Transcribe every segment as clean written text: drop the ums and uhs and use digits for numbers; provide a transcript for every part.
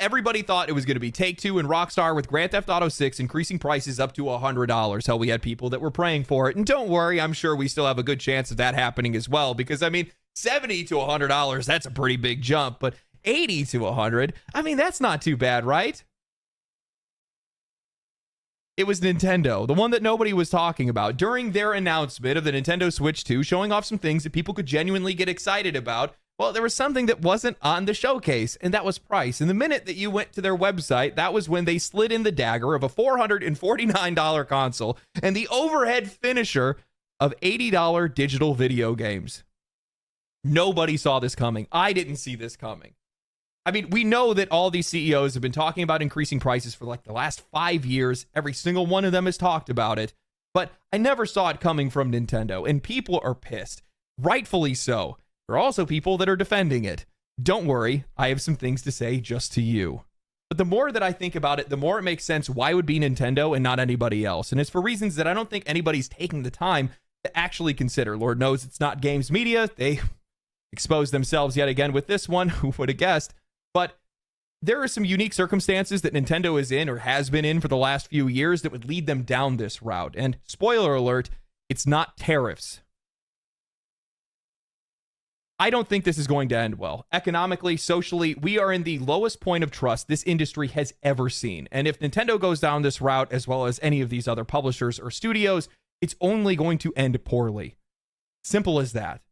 everybody thought it was going to be Take-Two and Rockstar with Grand Theft Auto 6 increasing prices up to $100. Hell, we had people that were praying for it. And don't worry, I'm sure we still have a good chance of that happening as well. Because, I mean, $70 to $100, that's a pretty big jump. But $80 to $100, I mean, that's not too bad, right? It was Nintendo, the one that nobody was talking about. During their announcement of the Nintendo Switch 2, showing off some things that people could genuinely get excited about, well, there was something that wasn't on the showcase, and that was price. And the minute that you went to their website, that was when they slid in the dagger of a $449 console and the overhead finisher of $80 digital video games. Nobody saw this coming. I didn't see this coming. I mean, we know that all these CEOs have been talking about increasing prices for like the last 5 years. Every single one of them has talked about it, but I never saw it coming from Nintendo, and people are pissed. Rightfully so. There are also people that are defending it. Don't worry, I have some things to say just to you. But the more that I think about it, the more it makes sense why it would be Nintendo and not anybody else. And it's for reasons that I don't think anybody's taking the time to actually consider. Lord knows it's not games media. They exposed themselves yet again with this one. Who would have guessed? But there are some unique circumstances that Nintendo is in or has been in for the last few years that would lead them down this route. And spoiler alert, it's not tariffs. I don't think this is going to end well. Economically, socially, we are in the lowest point of trust this industry has ever seen. And if Nintendo goes down this route, as well as any of these other publishers or studios, it's only going to end poorly. Simple as that.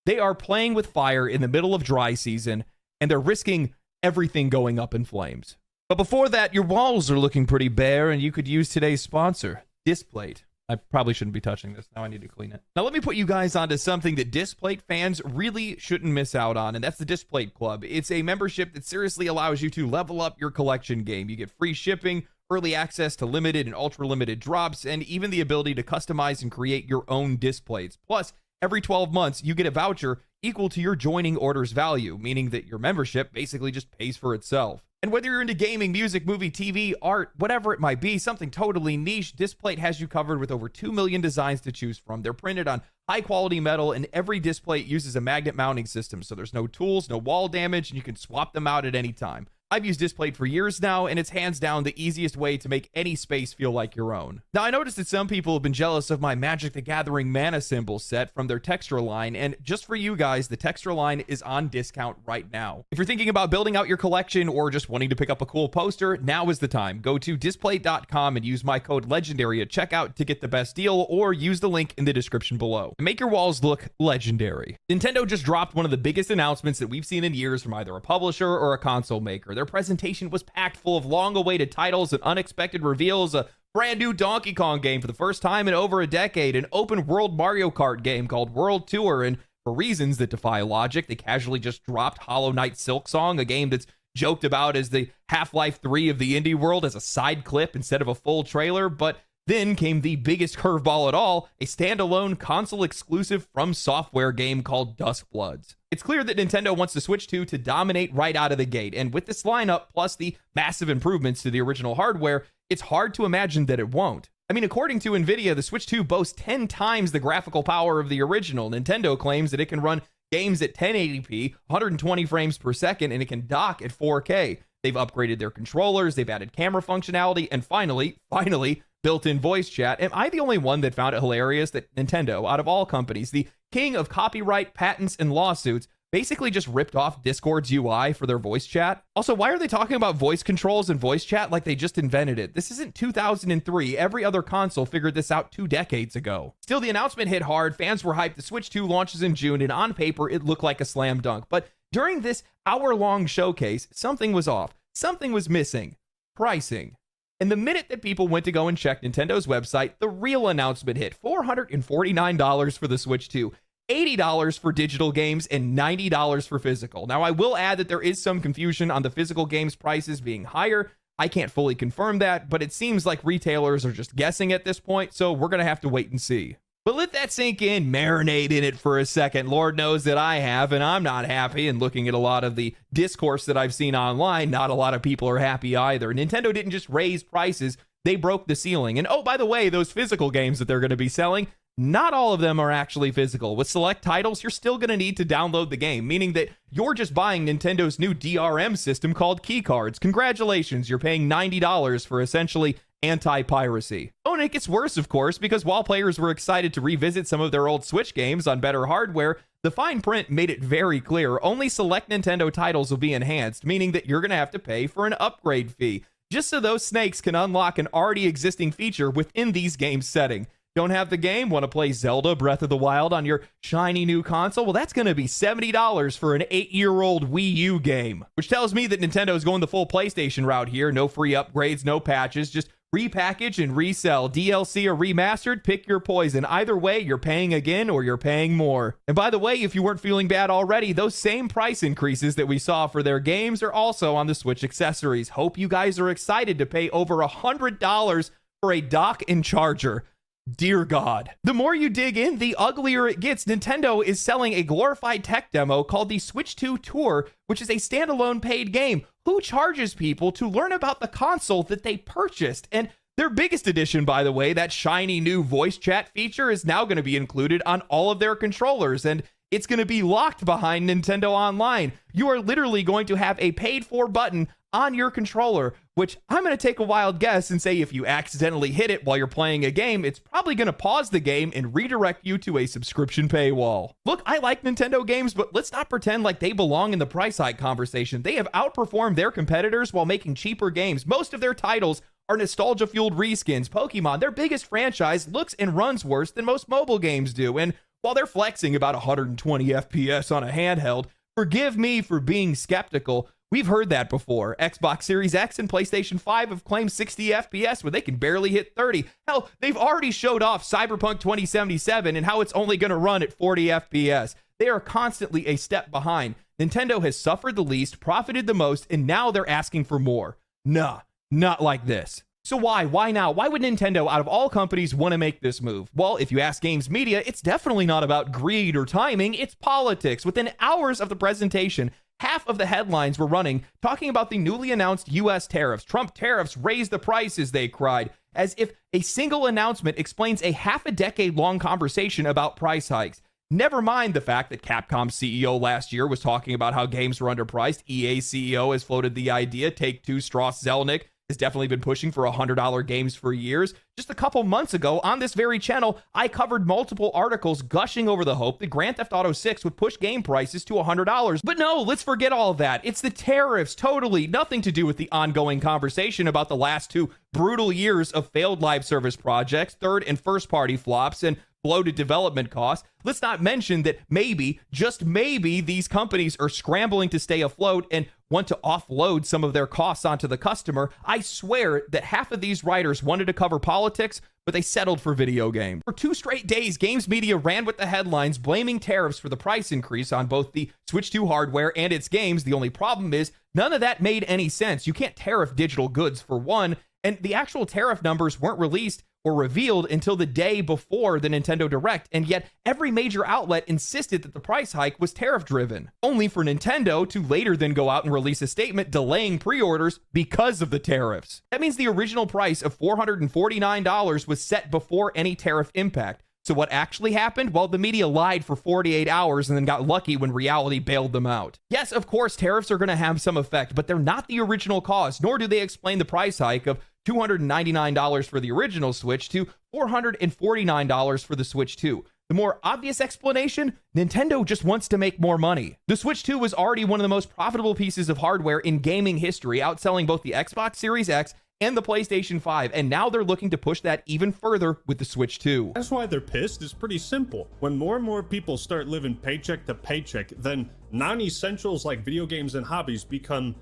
They are playing with fire in the middle of dry season, and they're risking everything going up in flames. But before that, your walls are looking pretty bare, and you could use today's sponsor, Displate. I probably shouldn't be touching this. Now I need to clean it. Now let me put you guys onto something that Displate fans really shouldn't miss out on, and that's the Displate Club. It's a membership that seriously allows you to level up your collection game. You get free shipping, early access to limited and ultra limited drops, and even the ability to customize and create your own displays. Plus, every 12 months, you get a voucher equal to your joining order's value, meaning that your membership basically just pays for itself. And whether you're into gaming, music, movie, TV, art, whatever it might be, something totally niche, Displate has you covered with over 2 million designs to choose from. They're printed on high-quality metal, and every Displate uses a magnet mounting system, so there's no tools, no wall damage, and you can swap them out at any time. I've used Displate for years now, and it's hands down the easiest way to make any space feel like your own. Now, I noticed that some people have been jealous of my Magic the Gathering mana symbol set from their Textra line, and just for you guys, the Textra line is on discount right now. If you're thinking about building out your collection or just wanting to pick up a cool poster, now is the time. Go to Displate.com and use my code LEGENDARY at checkout to get the best deal, or use the link in the description below. And make your walls look legendary. Nintendo just dropped one of the biggest announcements that we've seen in years from either a publisher or a console maker. Their presentation was packed full of long-awaited titles and unexpected reveals, a brand new Donkey Kong game for the first time in over a decade, an open-world Mario Kart game called World Tour, and for reasons that defy logic, they casually just dropped Hollow Knight Silksong, a game that's joked about as the Half-Life 3 of the indie world as a side clip instead of a full trailer, but then came the biggest curveball at all, a standalone console-exclusive From Software game called Duskbloods. It's clear that Nintendo wants the Switch 2 to dominate right out of the gate, and with this lineup, plus the massive improvements to the original hardware, it's hard to imagine that it won't. I mean, according to Nvidia, the Switch 2 boasts 10 times the graphical power of the original. Nintendo claims that it can run games at 1080p, 120 frames per second, and it can dock at 4K. They've upgraded their controllers, they've added camera functionality, and finally, built-in voice chat. Am I the only one that found it hilarious that Nintendo, out of all companies, the king of copyright, patents, and lawsuits, basically just ripped off Discord's UI for their voice chat? Also, why are they talking about voice controls and voice chat like they just invented it? This isn't 2003. Every other console figured this out 2 decades ago. Still, the announcement hit hard. Fans were hyped. The Switch 2 launches in June, and on paper, it looked like a slam dunk. But during this hour-long showcase, something was off. Something was missing. Pricing. And the minute that people went to go and check Nintendo's website, the real announcement hit. $449 for the Switch 2, $80 for digital games, and $90 for physical. Now, I will add that there is some confusion on the physical games prices being higher. I can't fully confirm that, but it seems like retailers are just guessing at this point, so we're going to have to wait and see. But let that sink in, marinate in it for a second. Lord knows that I have, and I'm not happy. And looking at a lot of the discourse that I've seen online, not a lot of people are happy either. Nintendo didn't just raise prices, they broke the ceiling. And oh, by the way, those physical games that they're going to be selling, not all of them are actually physical. With select titles, you're still going to need to download the game, meaning that you're just buying Nintendo's new DRM system called keycards. Congratulations, you're paying $90 for essentially anti-piracy. Oh, and it gets worse, of course, because while players were excited to revisit some of their old Switch games on better hardware, the fine print made it very clear only select Nintendo titles will be enhanced, meaning that you're going to have to pay for an upgrade fee, just so those snakes can unlock an already existing feature within these games' setting. Don't have the game? Want to play Zelda Breath of the Wild on your shiny new console? Well, that's going to be $70 for an 8-year-old Wii U game, which tells me that Nintendo is going the full PlayStation route here. No free upgrades, no patches, just repackage and resell. DLC or remastered, pick your poison. Either way, you're paying again or you're paying more. And by the way, if you weren't feeling bad already, those same price increases that we saw for their games are also on the Switch accessories. Hope you guys are excited to pay over $100 for a dock and charger. Dear God. The more you dig in, the uglier it gets. Nintendo is selling a glorified tech demo called the Switch 2 Tour, which is a standalone paid game. Who charges people to learn about the console that they purchased? And their biggest addition, by the way, that shiny new voice chat feature, is now going to be included on all of their controllers, and it's going to be locked behind Nintendo Online. You are literally going to have a paid-for button on your controller, which I'm going to take a wild guess and say if you accidentally hit it while you're playing a game, it's probably going to pause the game and redirect you to a subscription paywall. Look, I like Nintendo games, but let's not pretend like they belong in the price hike conversation. They have outperformed their competitors while making cheaper games. Most of their titles are nostalgia-fueled reskins. Pokemon, their biggest franchise, looks and runs worse than most mobile games do. And while they're flexing about 120 FPS on a handheld, forgive me for being skeptical. We've heard that before. Xbox Series X and PlayStation 5 have claimed 60 FPS when they can barely hit 30. Hell, they've already showed off Cyberpunk 2077 and how it's only going to run at 40 FPS. They are constantly a step behind. Nintendo has suffered the least, profited the most, and now they're asking for more. Nah, not like this. So why? Why now? Why would Nintendo, out of all companies, want to make this move? Well, if you ask Games Media, it's definitely not about greed or timing. It's politics. Within hours of the presentation, half of the headlines were running talking about the newly announced U.S. tariffs. Trump tariffs raised the prices, they cried, as if a single announcement explains a half-a-decade-long conversation about price hikes. Never mind the fact that Capcom's CEO last year was talking about how games were underpriced. EA's CEO has floated the idea. Take-Two Strauss Zelnick has definitely been pushing for $100 games for years. Just a couple months ago, on this very channel, I covered multiple articles gushing over the hope that Grand Theft Auto 6 would push game prices to $100. But no, let's forget all of that. It's the tariffs, totally. Nothing to do with the ongoing conversation about the last 2 brutal years of failed live service projects, third and first party flops, and bloated development costs. Let's not mention that maybe, just maybe, these companies are scrambling to stay afloat and want to offload some of their costs onto the customer. I swear that half of these writers wanted to cover politics, but they settled for video games. For 2 straight days, Games Media ran with the headlines blaming tariffs for the price increase on both the Switch 2 hardware and its games. The only problem is none of that made any sense. You can't tariff digital goods, for one, and the actual tariff numbers weren't released or revealed until the day before the Nintendo Direct, and yet every major outlet insisted that the price hike was tariff-driven, only for Nintendo to later then go out and release a statement delaying pre-orders because of the tariffs. That means the original price of $449 was set before any tariff impact. So what actually happened? Well, the media lied for 48 hours and then got lucky when reality bailed them out. Yes, of course, tariffs are going to have some effect, but they're not the original cause, nor do they explain the price hike of $299 for the original Switch to $449 for the Switch 2. The more obvious explanation, Nintendo just wants to make more money. The Switch 2 was already one of the most profitable pieces of hardware in gaming history, outselling both the Xbox Series X and the PlayStation 5, and now they're looking to push that even further with the Switch 2. That's why they're pissed. It's pretty simple. When more and more people start living paycheck to paycheck, then non-essentials like video games and hobbies become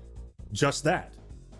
just that,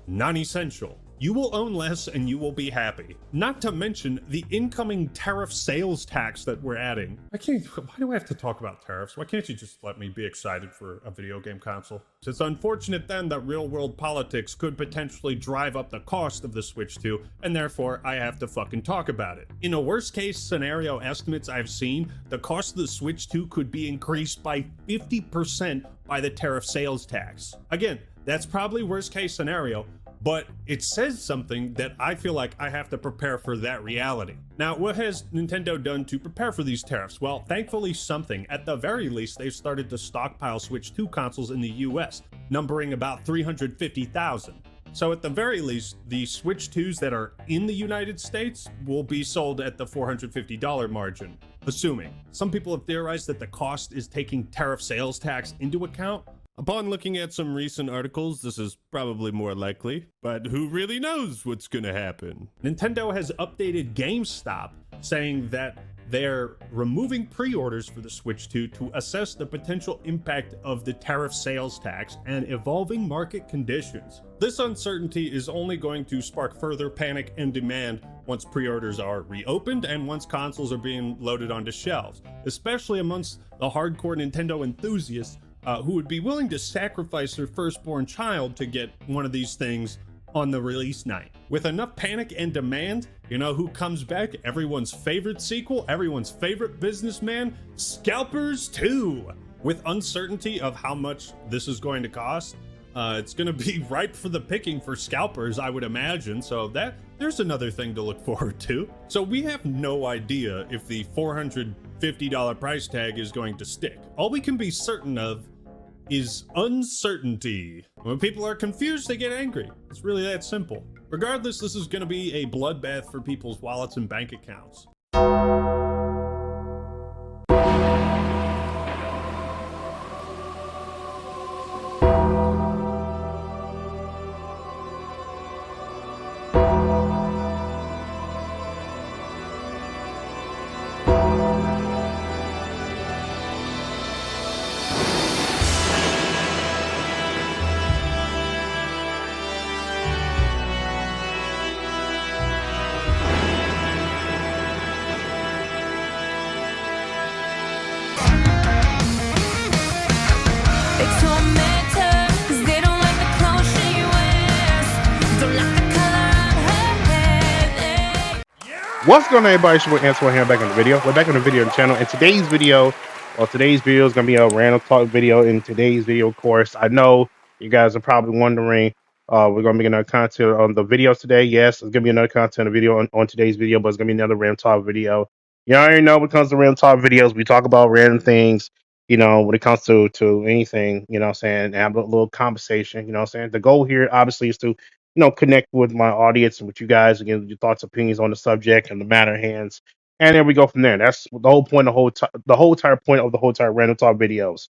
non-essential. You will own less and you will be happy. Not to mention the incoming tariff sales tax that we're adding. Why do I have to talk about tariffs? Why can't you just let me be excited for a video game console? It's unfortunate then that real world politics could potentially drive up the cost of the Switch 2, and therefore I have to fucking talk about it. In a worst case scenario estimates I've seen, the cost of the Switch 2 could be increased by 50% by the tariff sales tax. Again, that's probably worst case scenario, but it says something that I feel like I have to prepare for that reality. Now, what has Nintendo done to prepare for these tariffs? Well, thankfully something. At the very least, they've started to stockpile Switch 2 consoles in the US, numbering about 350,000. So at the very least, the Switch 2s that are in the United States will be sold at the $450 margin, assuming. Some people have theorized that the cost is taking tariff sales tax into account. Upon looking at some recent articles, this is probably more likely, but who really knows what's gonna happen? Nintendo has updated GameStop, saying that they're removing pre-orders for the Switch 2 to assess the potential impact of the tariff sales tax and evolving market conditions. This uncertainty is only going to spark further panic and demand once pre-orders are reopened and once consoles are being loaded onto shelves, especially amongst the hardcore Nintendo enthusiasts who would be willing to sacrifice their firstborn child to get one of these things on the release night. With enough panic and demand, you know who comes back? Everyone's favorite sequel, everyone's favorite businessman, Scalpers 2. With uncertainty of how much this is going to cost, it's going to be ripe for the picking for scalpers, I would imagine. So there's another thing to look forward to. So we have no idea if the $450 price tag is going to stick. All we can be certain of is uncertainty. When people are confused, they get angry. It's really that simple. Regardless, this is going to be a bloodbath for people's wallets and bank accounts. What's going on, everybody? It's your boy Antoine here, back on the video. We're back on the video channel, and today's video is going to be a random talk video. In today's video, of course, I know you guys are probably wondering, we're going to make another content on the video today. Yes, it's going to be another content video on today's video, but it's going to be another random talk video. You already know when it comes to random talk videos, we talk about random things, you know, when it comes to anything, you know what I'm saying, and have a little conversation, you know what I'm saying. The goal here, obviously, is to connect with my audience and with you guys, again, your thoughts, opinions on the subject and the matter at hands. And then we go from there. That's the whole point, the whole entire point of the whole entire random talk videos.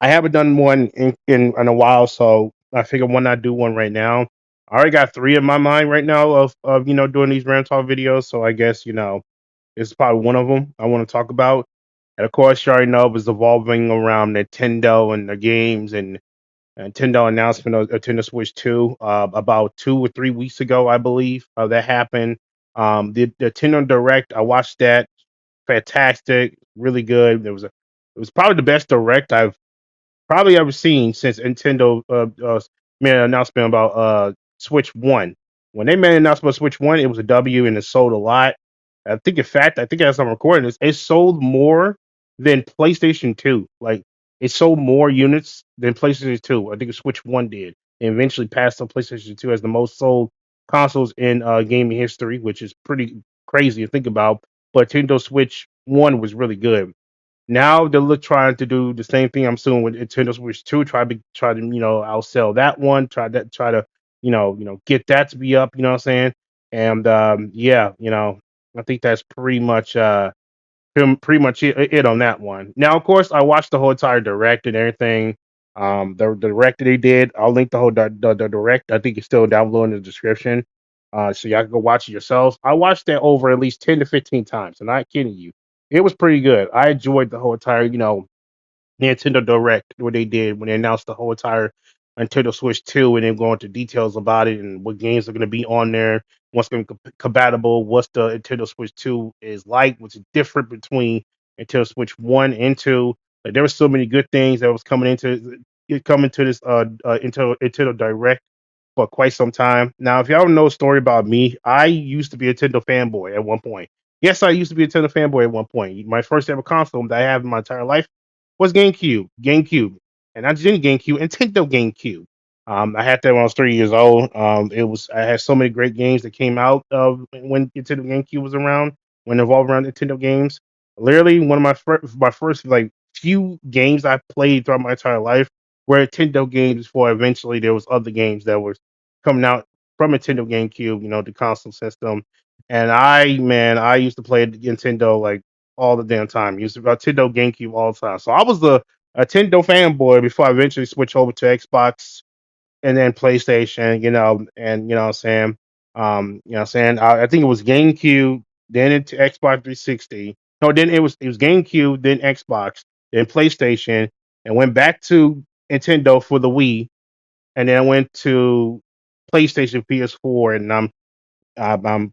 I haven't done one in a while, so I figure why not do one right now. I already got 3 in my mind right now of doing these random talk videos, so I guess it's probably one of them I want to talk about. And of course, you already know it was evolving around Nintendo and the games and Nintendo announcement of Nintendo Switch 2 about 2 or 3 weeks ago, I believe. That happened. The Nintendo Direct, I watched that. Fantastic, really good. It was probably the best Direct I've probably ever seen since Nintendo made an announcement about Switch 1. When they made an announcement about Switch 1, it was a W and it sold a lot. I think, in fact, as I'm recording this, it sold more than PlayStation 2. Like, it sold more units than PlayStation 2. I think Switch 1 did. And eventually passed on PlayStation 2 as the most sold consoles in gaming history, which is pretty crazy to think about. But Nintendo Switch 1 was really good. Now they're trying to do the same thing I'm assuming with Nintendo Switch 2. Try to outsell that one. Try to get that to be up. You know what I'm saying? And I think that's pretty much it on that one. Now, of course, I watched the whole entire Direct and everything. The Direct that they did, I'll link the whole the Direct. I think it's still down below in the description, so y'all can go watch it yourselves. I watched that over at least 10 to 15 times. I'm not kidding you. It was pretty good. I enjoyed the whole entire, Nintendo Direct, what they did when they announced the whole entire Nintendo Switch 2 and then go into details about it and what games are going to be on there, what's going to be compatible, what's the Nintendo Switch 2 is like, what's different between Nintendo Switch 1 and 2. Like, there were so many good things that was coming into this Nintendo Direct for quite some time. Now, if y'all know a story about me, I used to be a Nintendo fanboy at one point. Yes, I used to be a Nintendo fanboy at one point. My first ever console that I have in my entire life was GameCube. And not just any GameCube, Nintendo GameCube. I had that when I was 3 years old. I had so many great games that came out of when Nintendo GameCube was around, when involved around Nintendo games. Literally, one of my first like few games I played throughout my entire life were Nintendo games. Before eventually there was other games that were coming out from Nintendo GameCube, the console system. And I used to play Nintendo like all the damn time. Used to Nintendo GameCube all the time. So I was the a Nintendo fanboy before I eventually switched over to Xbox and then PlayStation, and what I'm saying, I think it was GameCube, then into Xbox 360. No, then it was GameCube, then Xbox, then PlayStation, and went back to Nintendo for the Wii, and then I went to PlayStation PS4, and I'm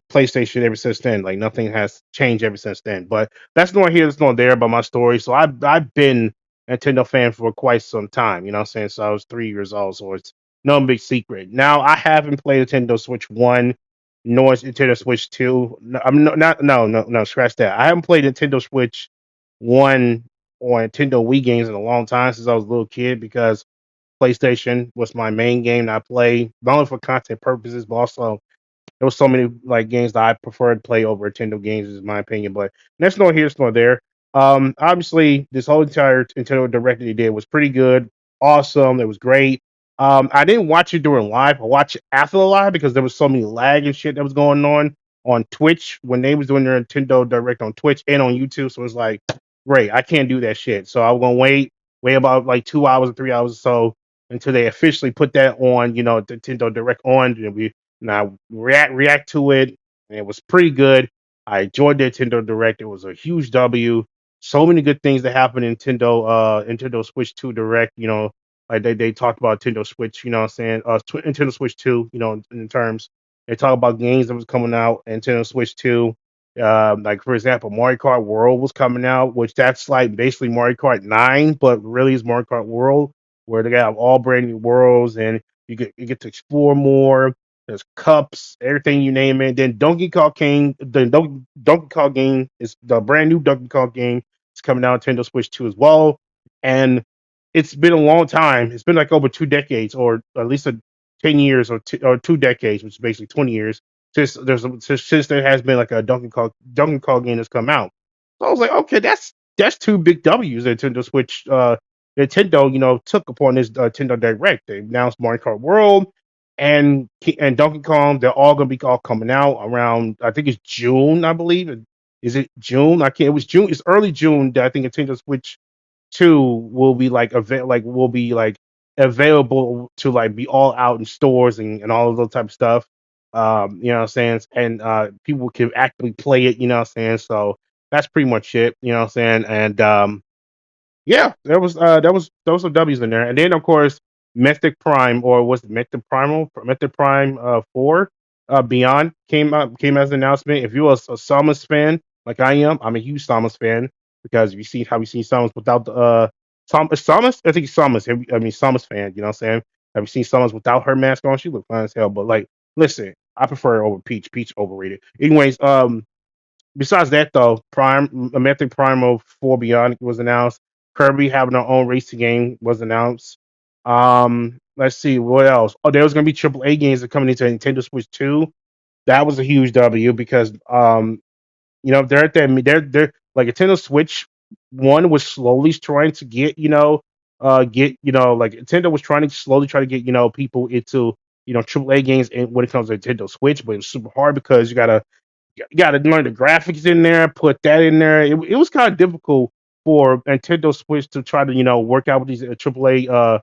PlayStation ever since then. Like nothing has changed ever since then. But that's not here, that's not there about my story. So I've been a Nintendo fan for quite some time. You know what I'm saying? So I was 3 years old, so it's no big secret. Now I haven't played Nintendo Switch One, nor Nintendo Switch Two. No, I'm not no, scratch that. I haven't played Nintendo Switch One or Nintendo Wii games in a long time since I was a little kid because PlayStation was my main game that I play, not only for content purposes, but also there was so many like games that I prefer to play over Nintendo games, is my opinion. But that's nor here, it's nor there. Obviously, this whole entire Nintendo Direct that they did was pretty good, awesome. It was great. I didn't watch it during live. I watched it after the live because there was so many lag and shit that was going on Twitch when they was doing their Nintendo Direct on Twitch and on YouTube. So it's like, great, I can't do that shit. So I was gonna wait about like 2 hours or 3 hours or so until they officially put that on, the Nintendo Direct on, and I react to it, and it was pretty good. I enjoyed the Nintendo Direct. It was a huge W. So many good things that happened in Nintendo Switch 2 Direct. Like they talked about Nintendo Switch. You know what I'm saying? Nintendo Switch 2. In terms they talk about games that was coming out. Nintendo Switch 2. Like for example, Mario Kart World was coming out, which that's like basically Mario Kart 9, but really is Mario Kart World, where they got all brand new worlds and you get to explore more. There's cups, everything you name it. Then Donkey Kong game is the brand new Donkey Kong game. It's coming out on Nintendo Switch 2 as well. And it's been a long time. It's been like over 2 decades, or at least 10 years, or 2 decades, which is basically 20 years since there has been like a Donkey Kong game that's come out. So I was like, okay, that's two big W's that Nintendo Switch. Nintendo, took upon this Nintendo Direct. They announced Mario Kart World and Donkey Kong. They're all gonna be all coming out around. I think it's June. I believe. Is it June? I can't. It was June. It's early June that I think Nintendo Switch 2 will be like available to like be all out in stores and all of those type of stuff. You know what I'm saying? And people can actively play it. You know what I'm saying? So that's pretty much it. You know what I'm saying? And yeah, those are W's in there, and then of course Mythic Prime, or was it Mythic Prime 4 Beyond came as an announcement. If you're a Samus fan like I am, I'm a huge Samus fan because you see how we seen Samus without the Samus. I think it's Samus. I mean Samus fan. You know what I'm saying? Have you seen Samus without her mask on? She looked fine as hell. But like, listen, I prefer her over Peach. Peach overrated. Anyways, besides that, though, Mythic Primal 4 Beyond was announced. Kirby having their own racing game was announced. Let's see what else. Oh, there was gonna be AAA games that coming into Nintendo Switch 2. That was a huge W because they're at that they're like Nintendo Switch 1 was slowly trying to like Nintendo was trying to slowly try to get people into AAA games and when it comes to Nintendo Switch, but it was super hard because you got to learn the graphics in there, put that in there. It was kind of difficult for Nintendo Switch to try to work out with these AAA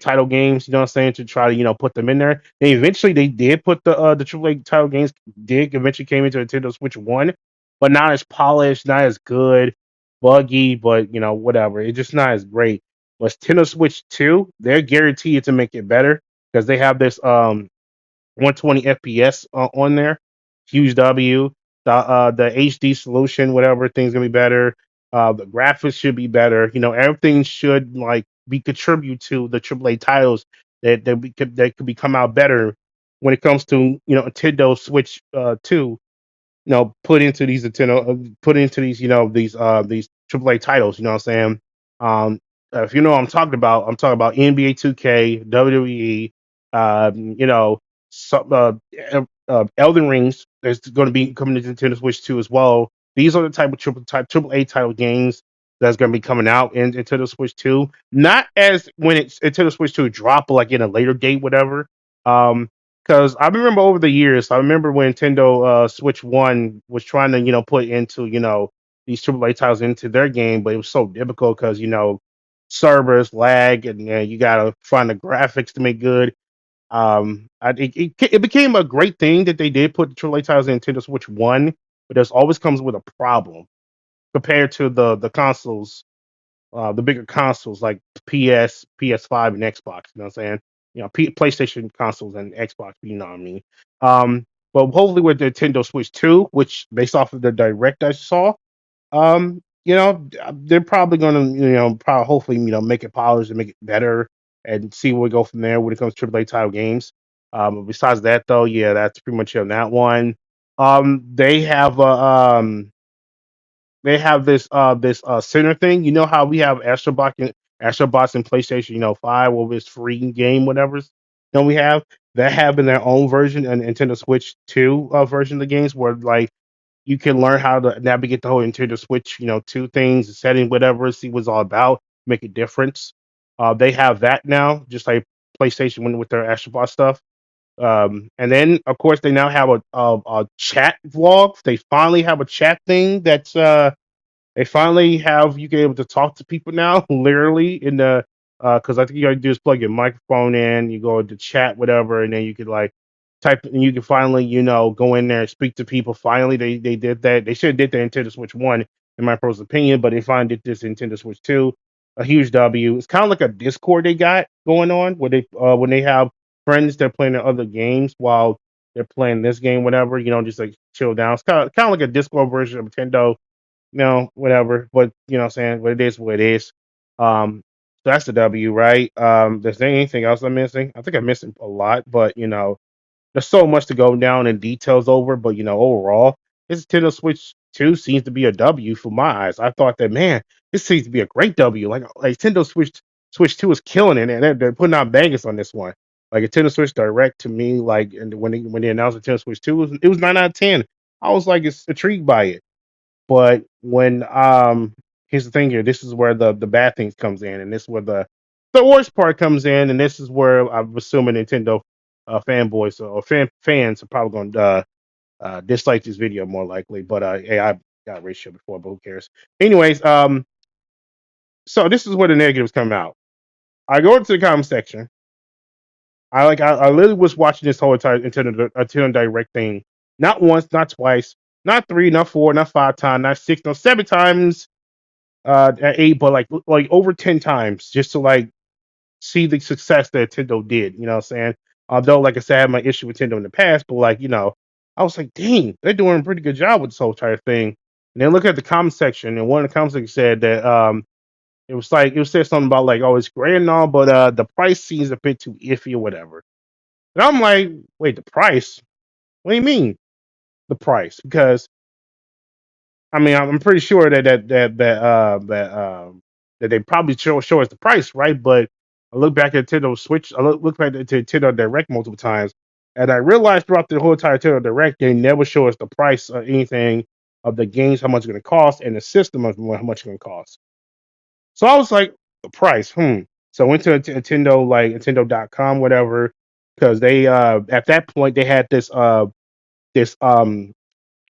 title games. You know what I'm saying? To try to put them in there. And eventually they did put the AAA title games did eventually came into Nintendo Switch 1, but not as polished, not as good, buggy, but whatever. It's just not as great. But Nintendo Switch 2, they're guaranteed to make it better because they have this 120 FPS on there. Huge W. The HD solution, whatever, things gonna be better. The graphics should be better. Everything should like be contribute to the AAA titles that could be come out better when it comes to Nintendo Switch 2. Put into these AAA titles. You know what I'm saying? Um, if you know what I'm talking about NBA 2K, WWE, you know, some, Elden Rings. There's going to be coming to Nintendo Switch 2 as well. These are the type of triple A title games that's going to be coming out in Nintendo Switch 2. Not as when it's Nintendo Switch 2 drop, like in a later date, whatever. Because I remember over the years, I remember when Nintendo Switch 1 was trying to, put into, these AAA titles into their game, but it was so difficult because, servers lag and you got to find the graphics to make good. It became a great thing that they did put the AAA titles in Nintendo Switch 1, but there's always comes with a problem compared to the consoles, the bigger consoles like PS, PS5, and Xbox. You know what I'm saying? PlayStation consoles and Xbox. You know what I mean? But hopefully with Nintendo Switch 2, which based off of the direct I saw, they're probably going to, probably hopefully, make it polished and make it better and see where we go from there when it comes to AAA title games. Besides that, though, yeah, that's pretty much it on that one. They have this center thing. You know how we have Astrobots in PlayStation, 5 over this free game, whatever. We have that having their own version and Nintendo Switch 2 version of the games where like you can learn how to navigate the whole Nintendo Switch, 2 things, the setting, whatever, see what's all about, make a difference. They have that now, just like PlayStation went with their Astrobot stuff. And then, of course, they now have a chat vlog. They finally have a chat thing that's they finally have you get able to talk to people now, literally in the because I think you gotta do is plug your microphone in, you go to chat, whatever, and then you could like type and you can finally, go in there and speak to people. Finally, they did that. They should have did that in Nintendo Switch 1, in my personal opinion, but they finally did this in Nintendo Switch 2. A huge W. It's kind of like a Discord they got going on where they when they have friends that are playing their other games while they're playing this game, whatever, just like chill down. It's kind of like a Discord version of Nintendo, whatever. But what I'm saying, but it is what it is. So that's the W, right? There's anything else I'm missing? I think I'm missing a lot, but there's so much to go down in details over. But overall, this Nintendo Switch 2 seems to be a W for my eyes. I thought that man, this seems to be a great W. Like Nintendo Switch 2 is killing it, and they're putting out bangers on this one. Like Nintendo Switch Direct to me, like and when they announced Nintendo Switch 2, it was 9 out of 10. I was like, it's intrigued by it. But when here's the thing here, this is where the bad things comes in, and this is where the worst part comes in, and this is where I'm assuming Nintendo fanboys or fans are probably going to dislike this video more likely. But hey, I got ratio before, but who cares? Anyways, so this is where the negatives come out. I go into the comment section. I literally was watching this whole entire Nintendo Direct thing, not once, not twice, not 3, not 4, not 5 times, not 6, no 7 times, at 8, but like over 10 times, just to like see the success that Nintendo did. You know what I'm saying? Although, like I said, I had my issue with Nintendo in the past, but like I was like, dang, they're doing a pretty good job with this whole entire thing. And then look at the comment section, and one of the comment sections said that it said something about like, oh, it's great and all, but the price seems a bit too iffy or whatever. And I'm like, wait, the price? What do you mean the price? Because I mean, I'm pretty sure that they probably show us the price, right? But I look back at Nintendo Switch, I look back at Nintendo Direct multiple times, and I realized throughout the whole entire Nintendo Direct, they never show us the price of anything of the games, how much it's going to cost, and the system of how much it's going to cost. So I was like, the price, So I went to Nintendo, like Nintendo.com, whatever, because they at that point they had this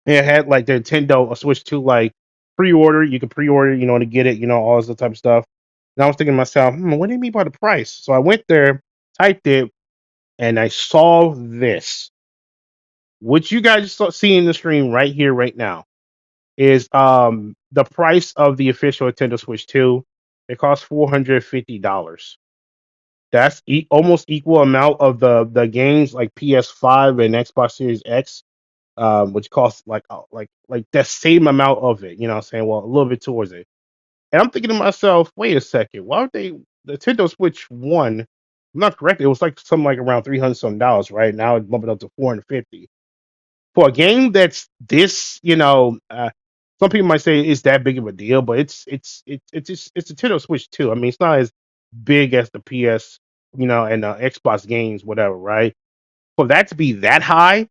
it had like the Nintendo Switch 2 like pre-order. You could pre-order, to get it, all this type of stuff. And I was thinking to myself, what do you mean by the price? So I went there, typed it, and I saw this. What you guys see in the stream right here, right now, is the price of the official Nintendo Switch 2. It costs $450. That's almost equal amount of the games like PS5 and Xbox Series X, which costs like the same amount of it. You know what I'm saying? Well, a little bit towards it. And I'm thinking to myself, wait a second, why would the Nintendo Switch 1, I'm not correct, it was like something like around $300 some dollars, right? Now it's bumping up to $450. For a game that's this, some people might say it's that big of a deal, but it's a Nintendo Switch too. I mean, it's not as big as the PS, and Xbox games, whatever, right? For that to be that high,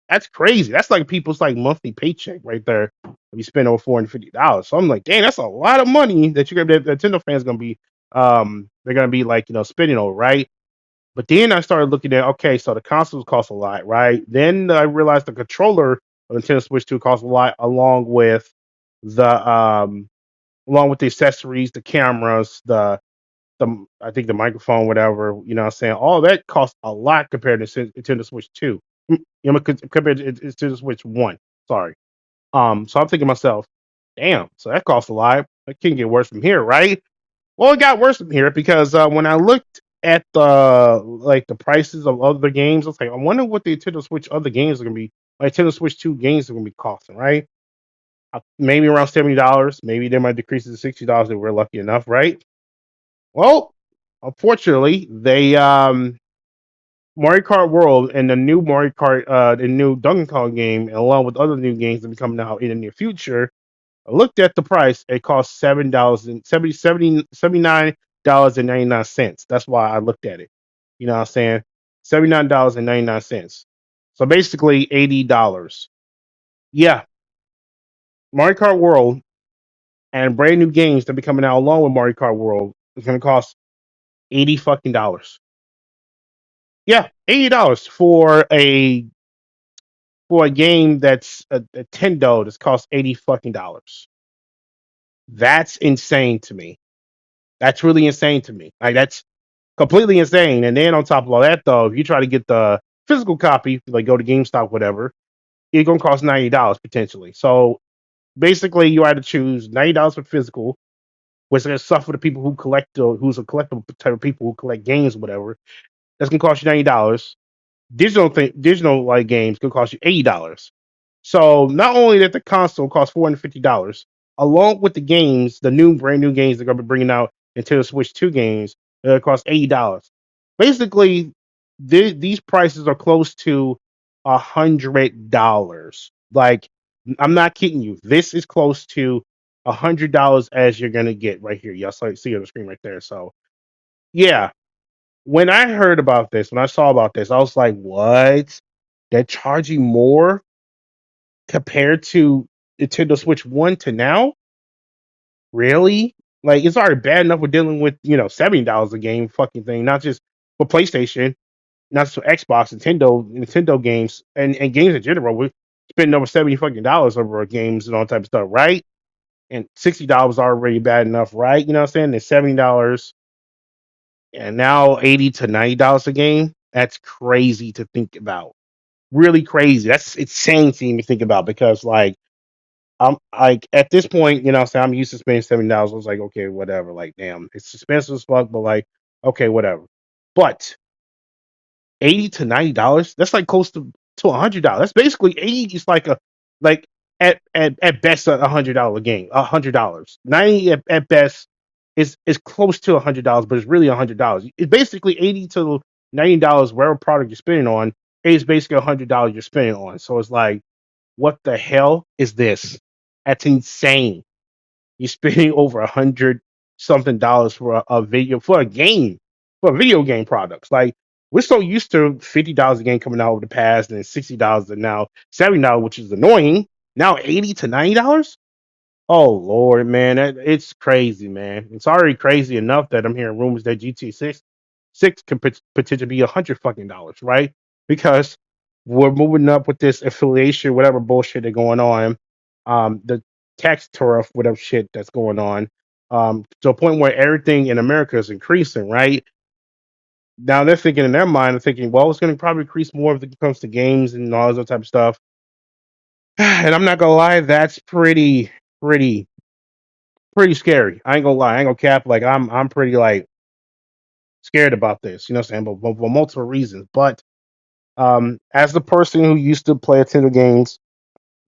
that's crazy. That's like people's like monthly paycheck right there. If you spend over $450, so I'm like, dang, that's a lot of money that that Nintendo fans gonna be they're gonna be like spending over, right? But then I started looking at, okay, so the consoles cost a lot, right? Then I realized the controller of Nintendo Switch 2 costs a lot, the along with the accessories, the cameras, the I think the microphone, whatever, what I'm saying, all that costs a lot compared to Nintendo Switch 2. Compared to Nintendo Switch 1. Sorry. So I'm thinking to myself, damn, so that costs a lot. It can get worse from here, right? Well, it got worse from here because when I looked at the prices of other games, I was like, I wonder what the Nintendo Switch other games are gonna be. Like Nintendo Switch 2 games are gonna be costing, right? Maybe around $70. Maybe they might decrease it to $60 if we're lucky enough, right? Well, unfortunately, they Mario Kart World and the new Mario Kart, the new Donkey Kong game, along with other new games that will be coming out in the near future. I looked at the price. It costs $79.99. That's why I looked at it. You know what I'm saying? $79.99. So basically $80. Yeah, Mario Kart World and brand new games that be coming out along with Mario Kart World is going to cost $80 fucking. Yeah, $80 for a game that's a Nintendo that's cost $80 fucking. That's insane to me. That's really insane to me. Like that's completely insane. And then on top of all that, though, if you try to get the physical copy, like go to GameStop, whatever, it's gonna cost $90 potentially. So basically, you either choose $90 for physical, which is gonna suffer the people who collect, who's a collectible type of people who collect games, whatever. That's gonna cost you $90. Digital like games could cost you $80. So not only that the console costs $450, along with the games, the brand new games they're gonna be bringing out Nintendo Switch 2 games, cost $80. Basically, these prices are close to $100. Like, I'm not kidding you. This is close to $100 as you're gonna get right here. Y'all see on the screen right there. So yeah, when I heard about this, when I saw about this, I was like, what? They're charging more compared to Nintendo Switch 1 to now? Really? Like, it's already bad enough we're dealing with, $70 a game fucking thing, not just for PlayStation, not just for Xbox, Nintendo games, and games in general. We're spending over $70 fucking dollars over games and all type of stuff, right? And $60 already bad enough, right? You know what I'm saying? And $70 and now $80 to $90 a game. That's crazy to think about. Really crazy. That's insane to even think about because like I'm like at this point, what I'm saying, I'm used to spending $70. I was like, okay, whatever. Like, damn, it's expensive as fuck, but like, okay, whatever. But $80 to $90, that's like close to $100. That's basically 80 is like like at best $100 game, $100. 90 at best is close to $100, but it's really $100. It's basically $80 to $90 whatever product you're spending on is basically $100 you're spending on. So it's like, what the hell is this? That's insane. You're spending over $100 something for a video for a game, for video game products. Like we're so used to $50 a game coming out over the past, and $60 and now $70, which is annoying. Now $80 to $90. Oh Lord, man, it's crazy, man. It's already crazy enough that I'm hearing rumors that GTA 6 can potentially be $100 fucking, right? Because we're moving up with this affiliation, whatever bullshit they're going on, the tax tariff, whatever shit that's going on, to a point where everything in America is increasing, right? Now they're thinking in their mind, they're thinking, well, it's going to probably increase more if it comes to games and all this other type of stuff. And I'm not gonna lie, that's pretty, pretty scary. I ain't gonna lie, I ain't gonna cap. Like I'm pretty like scared about this. You know what I'm saying? But for multiple reasons. But as the person who used to play Nintendo games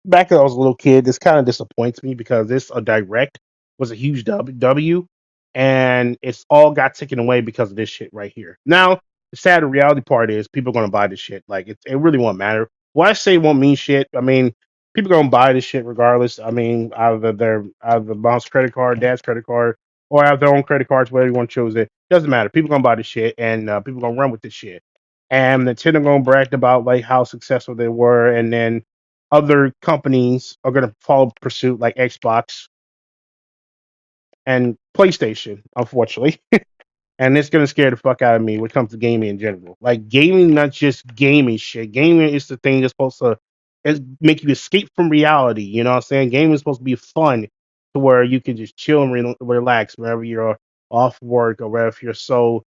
back when I was a little kid, this kind of disappoints me because this a direct was a huge W, and it's all got taken away because of this shit right here. Now, the sad reality part is people are gonna buy this shit. Like it really won't matter. What I say won't mean shit. I mean, people gonna buy this shit regardless. I mean, either mom's credit card, dad's credit card, or have their own credit cards, whatever you want to choose it. Doesn't matter. People gonna buy this shit, and people gonna run with this shit. And Nintendo gonna brag about like how successful they were, and then other companies are gonna follow pursuit, like Xbox and PlayStation, unfortunately. And it's gonna scare the fuck out of me when it comes to gaming in general. Like gaming, not just gaming shit. Gaming is the thing that's supposed to make you escape from reality. You know what I'm saying? Gaming is supposed to be fun, to where you can just chill and relax whenever you're off work, or wherever you're so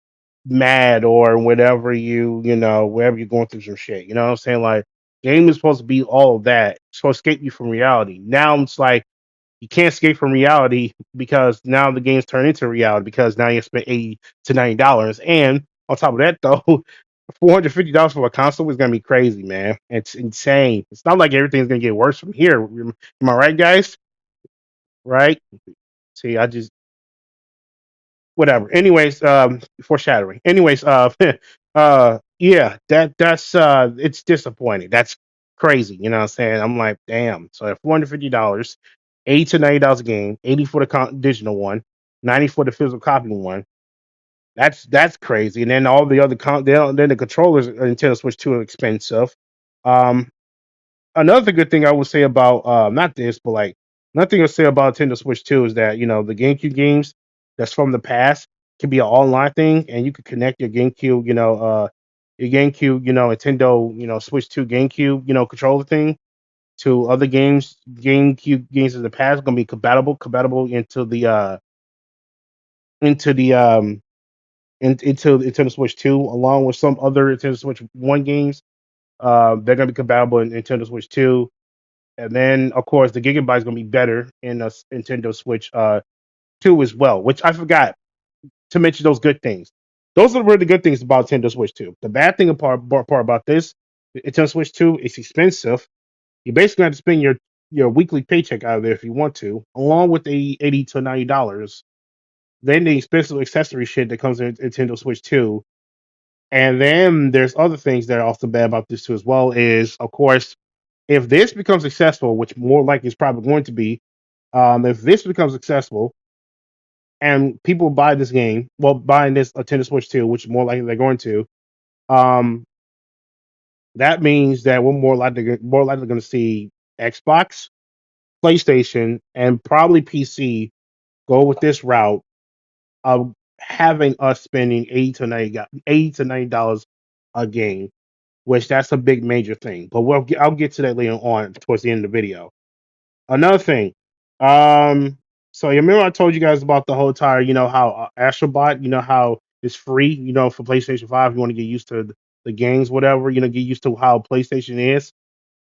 mad, or whatever wherever you're going through some shit. You know what I'm saying? Like gaming is supposed to be all of that. It's supposed to escape you from reality. Now it's like you can't escape from reality, because now the game's turned into reality, because now you spent $80 to $90. And on top of that, though, $450 for a console is gonna be crazy, man. It's insane. It's not like everything's gonna get worse from here. Am I right, guys? Right? See, I just whatever. Anyways, foreshadowing. Anyways, yeah, that's it's disappointing. That's crazy. You know what I'm saying? I'm like, damn. So at $450, $80 to $90 a game, 80 for the digital one, 90 for the physical copy one. That's crazy. And then all the other then the controllers Nintendo Switch 2 are expensive. Um, Another good thing I would say about not this, but like another thing I would say about Nintendo Switch 2 is that the GameCube games that's from the past can be an online thing, and you could connect your GameCube, Nintendo, Switch 2 GameCube, controller thing to other GameCube games in the past. Gonna be compatible into the into Nintendo Switch 2, along with some other Nintendo Switch 1 games. They're gonna be compatible in Nintendo Switch 2. And then, of course, the gigabyte is going to be better in a Nintendo Switch 2 as well, which I forgot to mention those good things. Those are the really good things about Nintendo Switch 2. The bad thing part about this, Nintendo Switch 2, it's expensive. You basically have to spend your weekly paycheck out of there if you want to, along with the $80 to $90. Then the expensive accessory shit that comes in Nintendo Switch 2. And then there's other things that are also bad about this too as well, is, of course, if this becomes successful, which more likely is probably going to be, if this becomes successful and people buy this game, well, buying this Nintendo Switch 2, which more likely they're going to, um, that means that we're more likely going to see Xbox, PlayStation, and probably PC go with this route of having us spending $80 to $90 a game, which that's a big major thing. But I'll get to that later on towards the end of the video. Another thing, so you remember I told you guys about the whole entire, how Astrobot, how it's free, for PlayStation 5. You want to get used to the games, whatever, get used to how PlayStation is.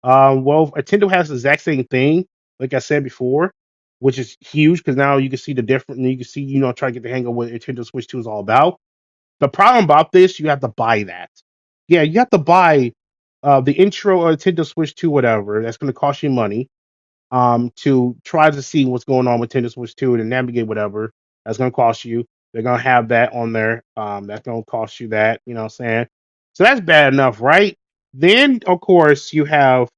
Well, Nintendo has the exact same thing, like I said before, which is huge because now you can see the difference, and you can see, try to get the hang of what Nintendo Switch 2 is all about. The problem about this, you have to buy that. Yeah, you have to buy the intro of Nintendo Switch 2, whatever. That's going to cost you money to try to see what's going on with Nintendo Switch 2 and navigate whatever. That's going to cost you. They're going to have that on there. That's going to cost you that, you know what I'm saying? So that's bad enough, right? Then, of course, you have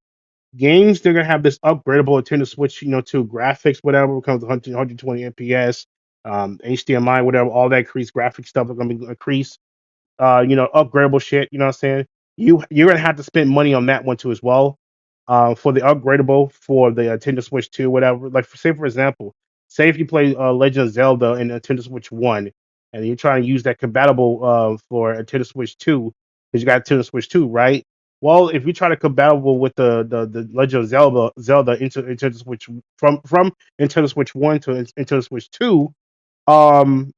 games. They're going to have this upgradable Nintendo Switch, 2 graphics, whatever, becomes 120 FPS, HDMI, whatever, all that increased graphic stuff is going to be increased. Upgradable shit, you know what I'm saying? You're going to have to spend money on that one too as well. For the upgradable for the Nintendo Switch 2, whatever. Like, for example, say if you play Legend of Zelda in Nintendo Switch 1, and you're trying to use that compatible for Nintendo Switch 2, because you got Nintendo Switch 2, right? Well, if you try to compatible with the Legend of Zelda into Nintendo Switch from Nintendo Switch 1 to Nintendo Switch 2, um,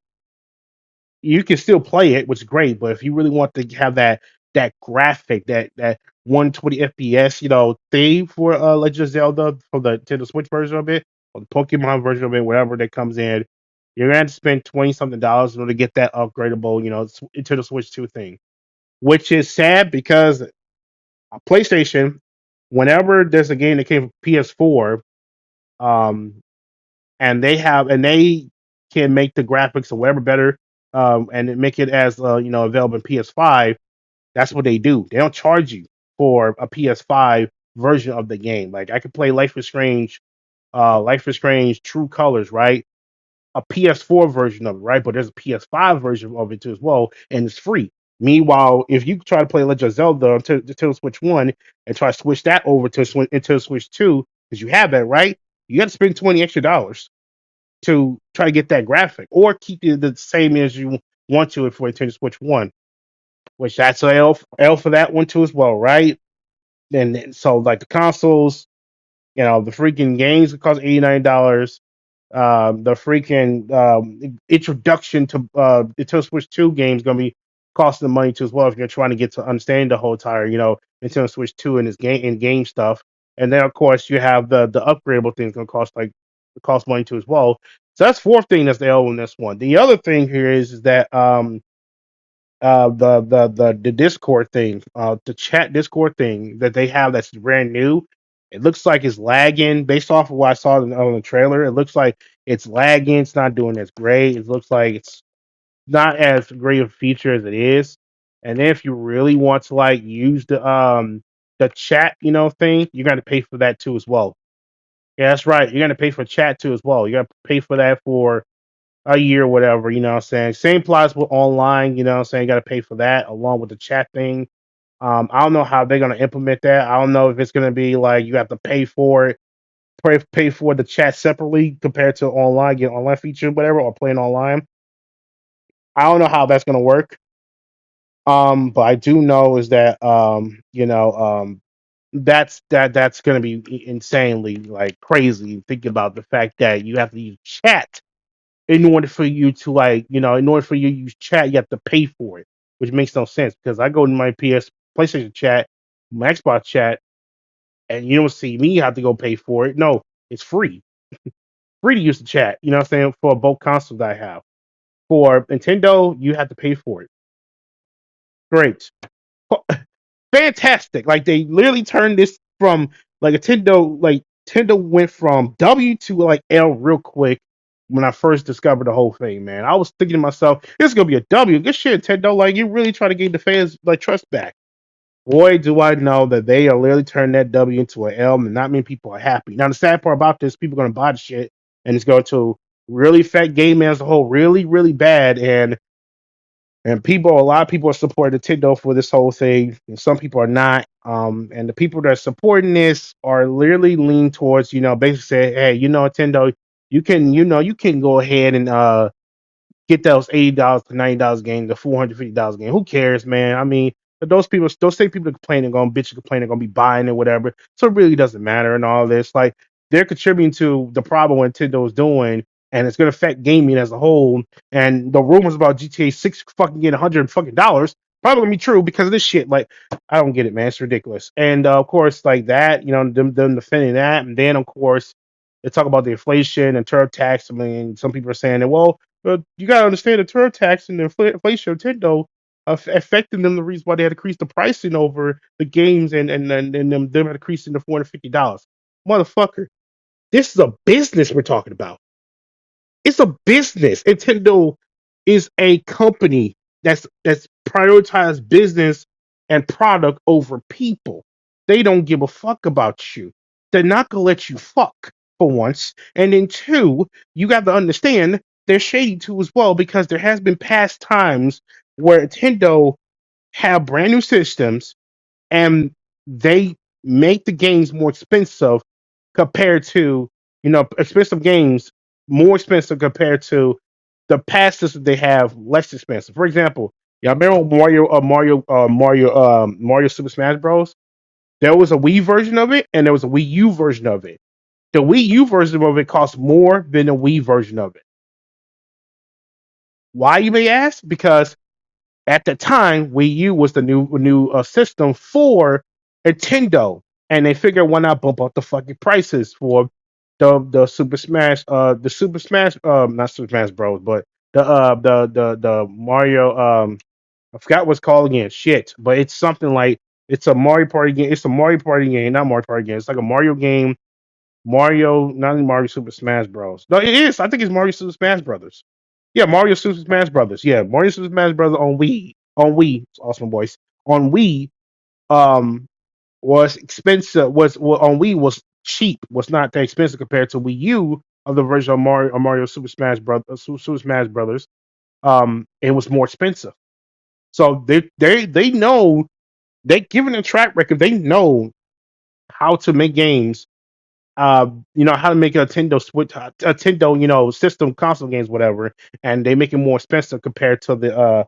you can still play it, which is great. But if you really want to have that graphic, that 120 FPS, thing for Legend of Zelda for the Nintendo Switch version of it, or the Pokemon version of it, whatever that comes in, you're gonna have to spend $20 something in order to get that upgradable, Nintendo Switch 2 thing. Which is sad because PlayStation, whenever there's a game that came from PS4, um, and they can make the graphics or whatever better, and make it as available in PS5. That's what they do. They don't charge you for a PS5 version of the game. Like I could play Life is Strange True Colors, right? A PS4 version of it, right? But there's a PS5 version of it too as well, and it's free. Meanwhile, if you try to play Legend of Zelda until Switch One and try to switch that over to into Switch Two, because you have that, right? You got to spend $20 extra to try to get that graphic, or keep it the same as you want to for Nintendo Switch One, which that's a L for that one too as well, right? And so like the consoles, the freaking games that cost $89. The freaking introduction to Nintendo Switch 2 games gonna be costing money too as well if you're trying to get to understand the whole entire, Nintendo Switch 2 and its game stuff. And then of course you have the upgradable things gonna cost money too as well. So that's fourth thing that's the L in this one. The other thing here is that the Discord thing, the chat Discord thing that they have that's brand new. It looks like it's lagging based off of what I saw on the trailer. It looks like it's lagging. It's not doing as great. It looks like it's not as great of a feature as it is. And then if you really want to like use the chat, thing, you're gonna pay for that too as well. Yeah, that's right. You're gonna pay for chat too as well. You gotta pay for that for a year or whatever, you know what I'm saying? Same applies with online, you know what I'm saying? You got to pay for that along with the chat thing. I don't know how they're going to implement that. I don't know if it's going to be like you have to pay for it, pay for the chat separately compared to online, get online feature, whatever, or playing online. I don't know how that's going to work. But I do know is that, that's going to be insanely like crazy thinking about the fact that you have to use chat in order for you to in order for you to use chat, you have to pay for it, which makes no sense because I go to my PlayStation chat, my Xbox chat, and you don't see me have to go pay for it. No, it's free to use the chat. You know what I'm saying? For both consoles that I have. For Nintendo, you have to pay for it. Great, fantastic. Like they literally turned this from Nintendo went from W to like L real quick when I first discovered the whole thing, man. I was thinking to myself, this is gonna be a W. Good shit, Nintendo. Like you really try to gain the fans like trust back. Boy, do I know that they are literally turning that W into an L, and not many people are happy. Now the sad part about this, people are gonna buy the shit, and it's going to really affect gaming as a whole, really, really bad. And a lot of people are supporting Nintendo for this whole thing, and some people are not. And the people that are supporting this are literally lean towards, basically say, hey, Nintendo, you can go ahead and get those $80 to $90 game, the $450 game. Who cares, man? I mean, those same people that complain are gonna bitch and complain are gonna be buying it, whatever. So it really doesn't matter and all this. Like they're contributing to the problem what Nintendo's doing, and it's gonna affect gaming as a whole. And the rumors about GTA 6 fucking getting $100 fucking dollars probably gonna be true because of this shit. Like, I don't get it, man. It's ridiculous. And of course, like that, them defending that, and then of course they talk about the inflation and turf tax. I mean, some people are saying that, well, but you gotta understand the turf tax and the inflation of Nintendo affecting them. The reason why they had to increase the pricing over the games and them had increasing to $450. Motherfucker, this is a business we're talking about. It's a business. Nintendo is a company that's prioritized business and product over people. They don't give a fuck about you. They're not gonna let you fuck for once. And then two, you got to understand they're shady too as well because there has been past times where Nintendo have brand new systems and they make the games more expensive compared to expensive games more expensive compared to the past system they have less expensive. For example, y'all remember Mario Super Smash Bros. There was a Wii version of it and there was a Wii U version of it. The Wii U version of it costs more than the Wii version of it. Why, you may ask? Because at the time, Wii U was the new system for Nintendo, and they figured why not bump up the fucking prices for the Super Smash, not Super Smash Bros, but the Mario, I forgot what's called again, shit, but it's something like it's a Mario Party game. It's a Mario Party game, not Mario Party game. It's like a Mario game. Not Mario Super Smash Bros. No, it is. I think it's Mario Super Smash Brothers. Yeah, Mario Super Smash Brothers. Yeah, Mario Super Smash Brothers on Wii. On Wii, it's awesome voice. On Wii, um, was expensive. On Wii was cheap. Was not that expensive compared to Wii U of the version of Mario Super Smash Brothers. Super Smash Brothers. It was more expensive. So they know they given a track record. They know how to make games. How to make a Nintendo Switch, a Nintendo, system console games, whatever, and they make it more expensive compared to the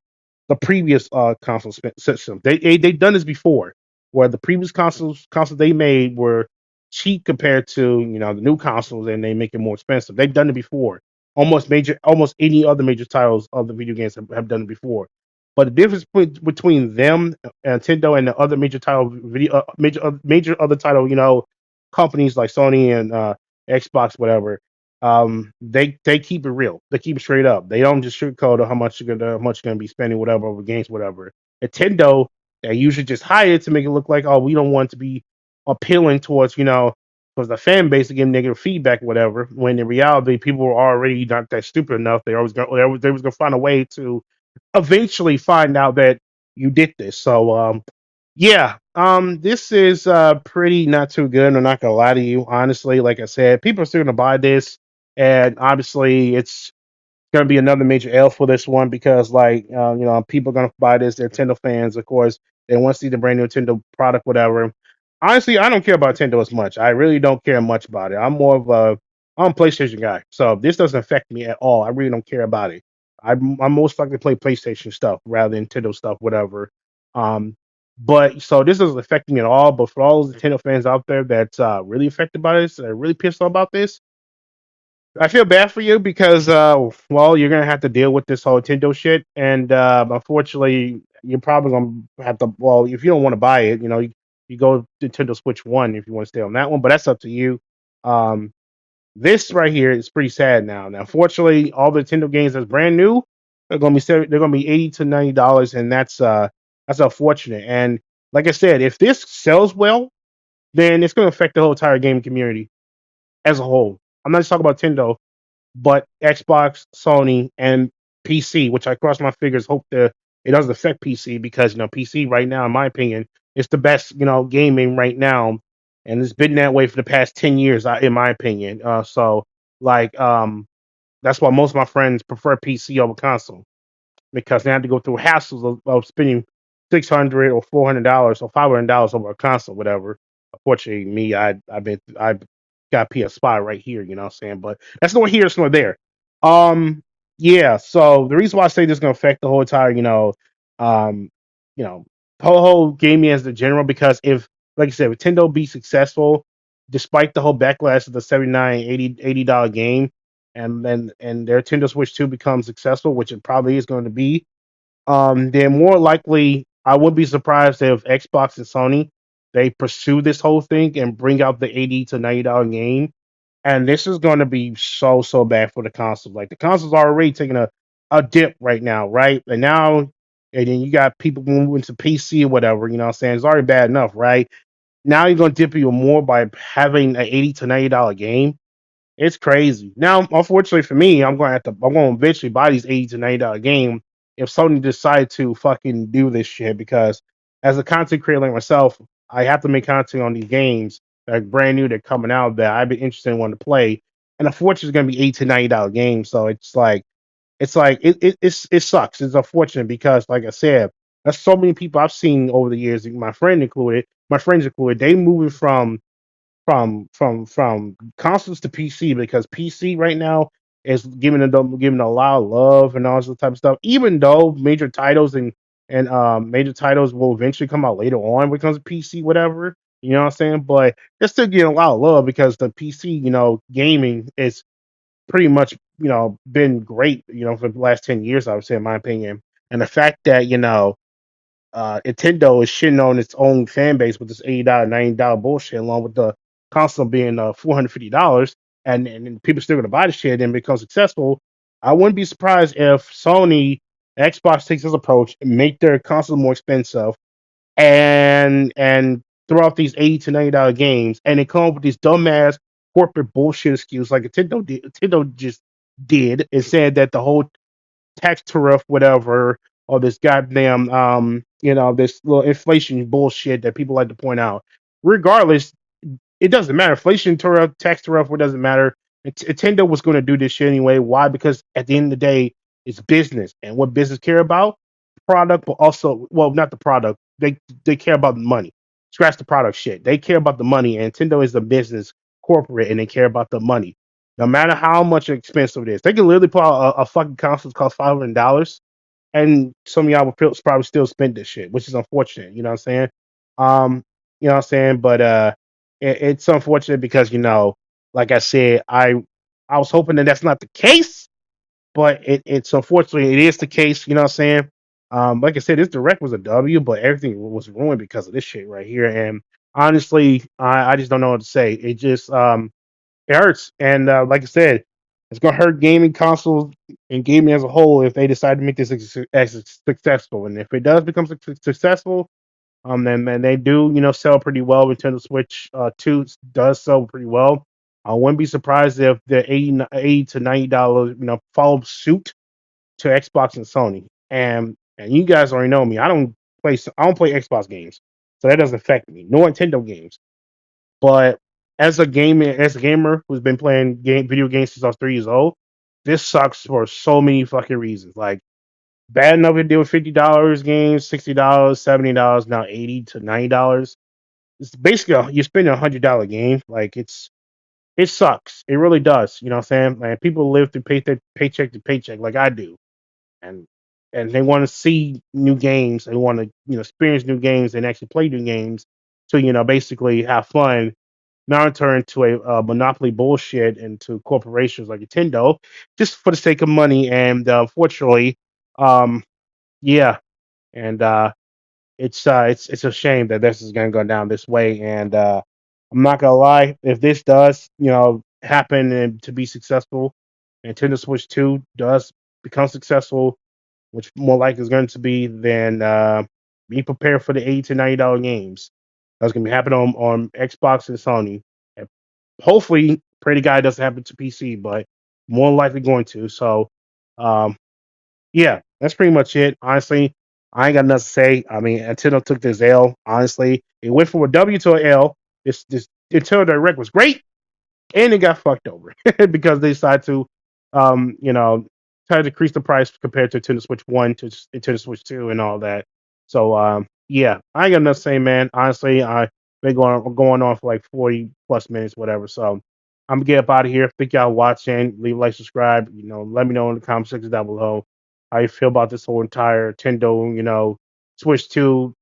previous console system. They've done this before, where the previous consoles they made were cheap compared to the new consoles, and they make it more expensive. They've done it before. Almost any other major titles of the video games have done it before. But the difference between them, Nintendo, and the other major title major other title, companies like Sony and Xbox, whatever, they keep it real. They keep it straight up. They don't just sugarcoat how much you're gonna be spending, whatever, over games, whatever. Nintendo, they usually just hide it to make it look like, oh, we don't want to be appealing towards because the fan base to give negative feedback, whatever. When in reality, people were already not that stupid enough. They was gonna find a way to eventually find out that you did this. So yeah, this is pretty not too good. I'm not gonna lie to you, honestly. Like I said, people are still gonna buy this, and obviously it's gonna be another major L for this one because, like, people are gonna buy this. They're Nintendo fans, of course. They want to see the brand new Nintendo product, whatever. Honestly, I don't care about Nintendo as much. I really don't care much about it. I'm a PlayStation guy, so this doesn't affect me at all. I really don't care about it. I'm most likely to play PlayStation stuff rather than Nintendo stuff, whatever. Um, but so this doesn't affect me at all. But for all those Nintendo fans out there that's really affected by this, that are really pissed off about this, I feel bad for you because, well, you're gonna have to deal with this whole Nintendo shit, and unfortunately, you're probably gonna have to. Well, if you don't want to buy it, you go Nintendo Switch One if you want to stay on that one, but that's up to you. Um, this right here is pretty sad now. Now, fortunately, all the Nintendo games that's brand new, they're gonna be $80 to $90, and that's unfortunate. And like I said, if this sells well, then it's gonna affect the whole entire gaming community as a whole. I'm not just talking about Nintendo, but Xbox, Sony, and PC, which I cross my fingers, hope that it doesn't affect PC because PC right now, in my opinion, is the best gaming right now, and it's been that way for the past 10 years, in my opinion. So like that's why most of my friends prefer PC over console because they have to go through hassles of spending $600 or $400 or $500 over a console, whatever. Unfortunately, me, I got PS5 right here, you know what I'm saying? But that's nor here, it's nor there. Um, yeah, so the reason why I say this is gonna affect the whole entire, um, you know, whole gaming as the general, because if, like I said, Nintendo be successful, despite the whole backlash of the 79 $80 game, and their Nintendo Switch 2 becomes successful, which it probably is going to be, then more likely I would be surprised if Xbox and Sony they pursue this whole thing and bring out the $80 to $90 game. And this is going to be so bad for the console. Like the console's already taking a dip right now, right? And then you got people moving to PC or whatever. You know what I'm saying? It's already bad enough, right? Now you're going to dip even more by having an $80 to $90 game. It's crazy. Now, unfortunately for me, I'm going to eventually buy these $80 to $90 game if Sony decide to fucking do this shit, because as a content creator like myself, I have to make content on these games that are brand new, they're coming out that I've been interested in wanting to play. And unfortunately, it's going to be $80 to $90 games. So it sucks. It's unfortunate because, like I said, there's so many people I've seen over the years, my friends included, they moving from consoles to PC because PC right now is giving a lot of love and all this type of stuff. Even though major titles will eventually come out later on when it comes to PC, whatever. You know what I'm saying? But they're still getting a lot of love because the PC, gaming is pretty much, been great, for the last 10 years, I would say, in my opinion. And the fact that, Nintendo is shitting on its own fan base with this $80, $90 bullshit, along with the console being $450, and people still gonna buy the shit and become successful. I wouldn't be surprised if Sony, Xbox takes this approach and make their console more expensive and throw out these $80 to $90 games and they come up with these dumbass corporate bullshit excuse like Nintendo just did and said that the whole tax tariff, whatever, or this goddamn, this little inflation bullshit that people like to point out. regardless, it doesn't matter. Inflation tore up, tax tore up, what doesn't matter. Nintendo was going to do this shit anyway. Why? Because at the end of the day, it's business, and what business care about product, but also, well, not the product. They care about the money. Scratch the product shit. They care about the money. And Nintendo is a business corporate, and they care about the money. No matter how much expensive it is, they can literally put out a fucking console that costs $500, and some of y'all will probably still spend this shit, which is unfortunate. You know what I'm saying? Um, you know what I'm saying? But it's unfortunate because like I said, I was hoping that that's not the case, but it's unfortunately it is the case. You know what I'm saying? Like I said, this direct was a W, but everything was ruined because of this shit right here. And honestly, I just don't know what to say. It just it hurts, and like I said, it's gonna hurt gaming consoles and gaming as a whole if they decide to make this as successful. And if it does become successful, then they do sell pretty well. Nintendo Switch 2 does sell pretty well. I wouldn't be surprised if the 80 to $90 follow suit to Xbox and Sony. And you guys already know me. I don't play Xbox games, so that doesn't affect me. No Nintendo games. But as a gamer who's been playing video games since I was 3 years old, this sucks for so many fucking reasons. Like, bad enough to deal with $50 games, $60, $70, now $80 to $90. It's basically you're spending $100 game. Like, it sucks. It really does. You know what I'm saying? Man, people live through paycheck to paycheck like I do, and they want to see new games. They want to experience new games and actually play new games to basically have fun, now turn to a monopoly bullshit into corporations like Nintendo just for the sake of money. And unfortunately, um, yeah, and it's a shame that this is going to go down this way. And I'm not gonna lie, if this does happen and to be successful, Nintendo Switch 2 does become successful, which more likely is going to be, then be prepared for the $80 to $90 games. That's gonna be happening on Xbox and Sony. And hopefully, pray to God it doesn't happen to PC, but more likely going to. So, um, yeah, that's pretty much it. Honestly, I ain't got nothing to say. I mean, Nintendo took this L. Honestly, it went from a W to an L. This Nintendo Direct was great, and it got fucked over because they decided to, try to decrease the price compared to Nintendo Switch 1 to Nintendo Switch 2 and all that. So, yeah, I ain't got nothing to say, man. Honestly, I've been going on for like 40 plus minutes, whatever. So, I'm gonna get up out of here. Thank y'all watching. Leave a like, subscribe. Let me know in the comment section down below how you feel about this whole entire Nintendo, Switch 2,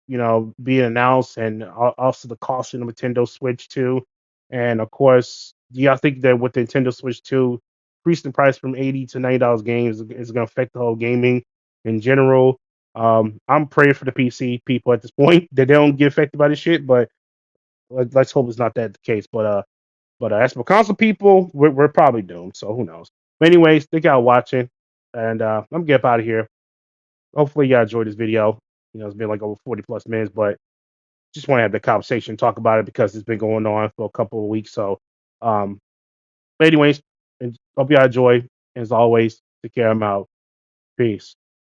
being announced, and also the cost of the Nintendo Switch 2. And of course, do y'all think that with the Nintendo Switch 2 increasing the price from $80 to $90 games is going to affect the whole gaming in general? I'm praying for the PC people at this point that they don't get affected by this shit, but let's hope it's not that the case. But as for console people, we're probably doomed. So who knows? But anyways, thank y'all watching, and I'm gonna get up out of here. Hopefully y'all enjoyed this video. It's been like over 40 plus minutes, but just want to have the conversation, talk about it because it's been going on for a couple of weeks. So, but anyways, and hope y'all enjoy. As always, take care. I'm out. Peace.